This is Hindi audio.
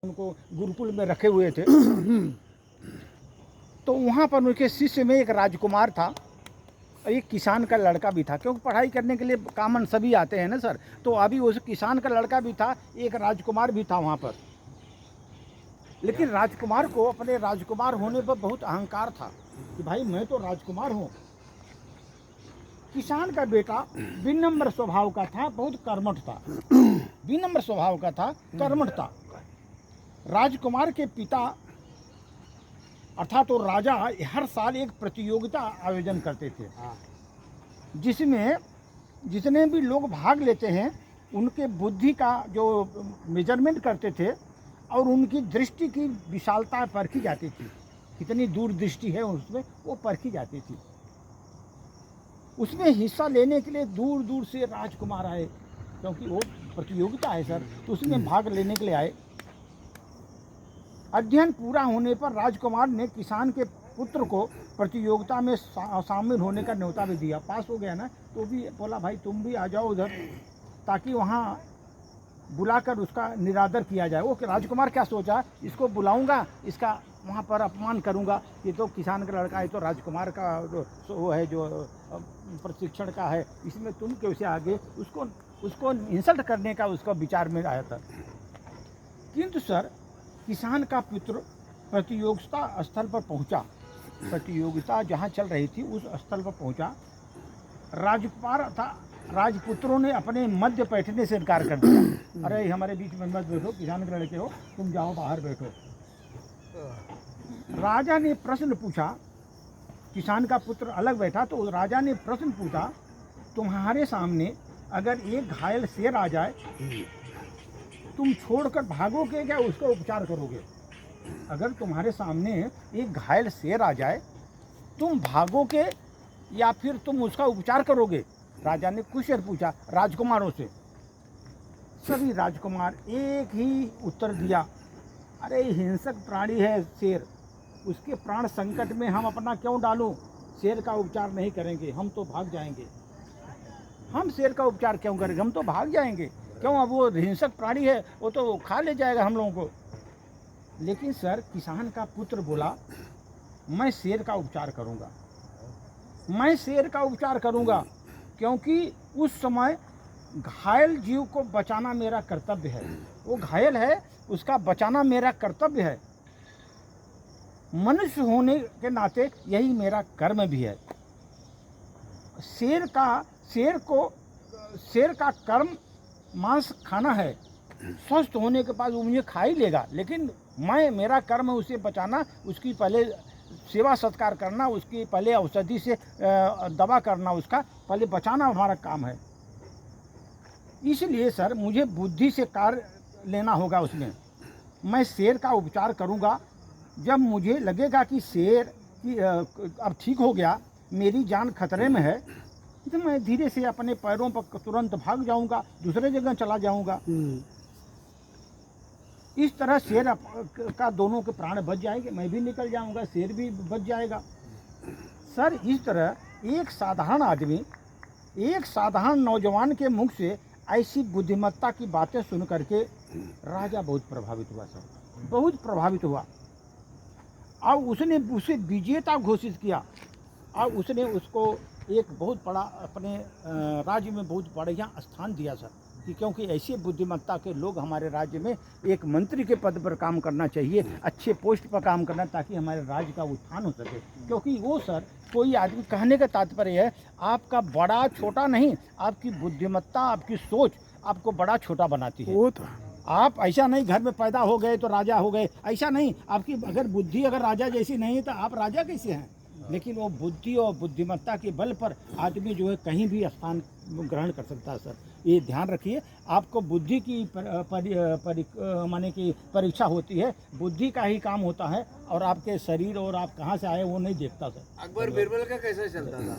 उनको गुरुकुल में रखे हुए थे। तो वहाँ पर उनके शिष्य में एक राजकुमार था और एक किसान का लड़का भी था, क्योंकि पढ़ाई करने के लिए कामन सभी आते हैं ना सर। तो अभी उस किसान का लड़का भी था, एक राजकुमार भी था वहाँ पर। लेकिन राजकुमार को अपने राजकुमार होने पर बहुत अहंकार था कि भाई मैं तो राजकुमार हूँ। किसान का बेटा विनम्र स्वभाव का था, बहुत कर्मठ था। विनम्र स्वभाव का था, कर्मठ था। राजकुमार के पिता अर्थात तो राजा हर साल एक प्रतियोगिता आयोजन करते थे, जिसमें जितने भी लोग भाग लेते हैं उनके बुद्धि का जो मेजरमेंट करते थे और उनकी दृष्टि की विशालता परखी जाती थी, कितनी दूर दृष्टि है उसमें, वो परखी जाती थी। उसमें हिस्सा लेने के लिए दूर दूर से राजकुमार आए, क्योंकि वो प्रतियोगिता है सर, तो उसमें भाग लेने के लिए आए। अध्ययन पूरा होने पर राजकुमार ने किसान के पुत्र को प्रतियोगिता में शामिल होने का न्योता भी दिया। पास हो गया ना, तो भी बोला भाई तुम भी आ जाओ उधर, ताकि वहाँ बुलाकर उसका निरादर किया जाए। वो राजकुमार क्या सोचा, इसको बुलाऊंगा, इसका वहाँ पर अपमान करूंगा, ये तो किसान का लड़का है, तो राजकुमार का वो है जो प्रशिक्षण का है, इसमें तुम कैसे आगे, उसको इंसल्ट करने का उसका विचार में आया था। किंतु सर किसान का पुत्र प्रतियोगिता स्थल पर पहुंचा, प्रतियोगिता जहां चल रही थी उस स्थल पर पहुंचा। राजकुमार था, राजपुत्रों ने अपने मध्य बैठने से इनकार कर दिया। अरे हमारे बीच में मत बैठो, किसान के लड़के हो, तुम जाओ बाहर बैठो। राजा ने प्रश्न पूछा, किसान का पुत्र अलग बैठा, तो राजा ने प्रश्न पूछा, तुम्हारे सामने अगर एक घायल शेर आ जाए, तुम छोड़कर भागोगे क्या उसका उपचार करोगे? अगर तुम्हारे सामने एक घायल शेर आ जाए, तुम भागोगे या फिर तुम उसका उपचार करोगे? राजा ने क्वेश्चन पूछा राजकुमारों से। सभी राजकुमार एक ही उत्तर दिया, अरे हिंसक प्राणी है शेर, उसके प्राण संकट में हम अपना क्यों डालूं? शेर का उपचार नहीं करेंगे, हम तो भाग जाएंगे। हम शेर का उपचार क्यों करेंगे, हम तो भाग जाएंगे। क्यों, अब वो हिंसक प्राणी है, वो तो खा ले जाएगा हम लोगों को। लेकिन सर किसान का पुत्र बोला, मैं शेर का उपचार करूंगा, मैं शेर का उपचार करूंगा, क्योंकि उस समय घायल जीव को बचाना मेरा कर्तव्य है। वो घायल है, उसका बचाना मेरा कर्तव्य है। मनुष्य होने के नाते यही मेरा कर्म भी है। शेर का कर्म मांस खाना है, स्वस्थ होने के बाद वो मुझे खा ही लेगा, लेकिन मेरा कर्म है उसे बचाना, उसकी पहले सेवा सत्कार करना, उसकी पहले औषधि से दवा करना, उसका पहले बचाना हमारा काम है। इसलिए सर मुझे बुद्धि से कार्य लेना होगा उसमें। मैं शेर का उपचार करूंगा, जब मुझे लगेगा कि शेर अब ठीक हो गया, मेरी जान खतरे में है, तो मैं धीरे से अपने पैरों पर तुरंत भाग जाऊंगा, दूसरे जगह चला जाऊंगा। इस तरह शेर का दोनों के प्राण बच जाएंगे, मैं भी निकल जाऊंगा, शेर भी बच जाएगा। सर इस तरह एक साधारण आदमी, एक साधारण नौजवान के मुख से ऐसी बुद्धिमत्ता की बातें सुन करके राजा बहुत प्रभावित हुआ सर, बहुत प्रभावित हुआ। और उसने उसे विजेता घोषित किया और उसने उसको एक बहुत बड़ा अपने राज्य में बहुत बढ़िया स्थान दिया सर, कि क्योंकि ऐसी बुद्धिमत्ता के लोग हमारे राज्य में एक मंत्री के पद पर काम करना चाहिए, अच्छे पोस्ट पर काम करना, ताकि हमारे राज्य का उत्थान हो सके। क्योंकि वो सर कोई आदमी, कहने का तात्पर्य है आपका बड़ा छोटा नहीं, आपकी बुद्धिमत्ता, आपकी सोच आपको बड़ा छोटा बनाती है। वो तो आप ऐसा नहीं घर में पैदा हो गए तो राजा हो गए, ऐसा नहीं। आपकी अगर बुद्धि अगर राजा जैसी नहीं है तो आप राजा कैसे हैं? लेकिन वो बुद्धि और बुद्धिमत्ता के बल पर आदमी जो है कहीं भी स्थान ग्रहण कर सकता है सर, ये ध्यान रखिए। आपको बुद्धि की माने की परीक्षा होती है, बुद्धि का ही काम होता है, और आपके शरीर और आप कहाँ से आए वो नहीं देखता सर। अकबर बिरबल का कैसा चलता था?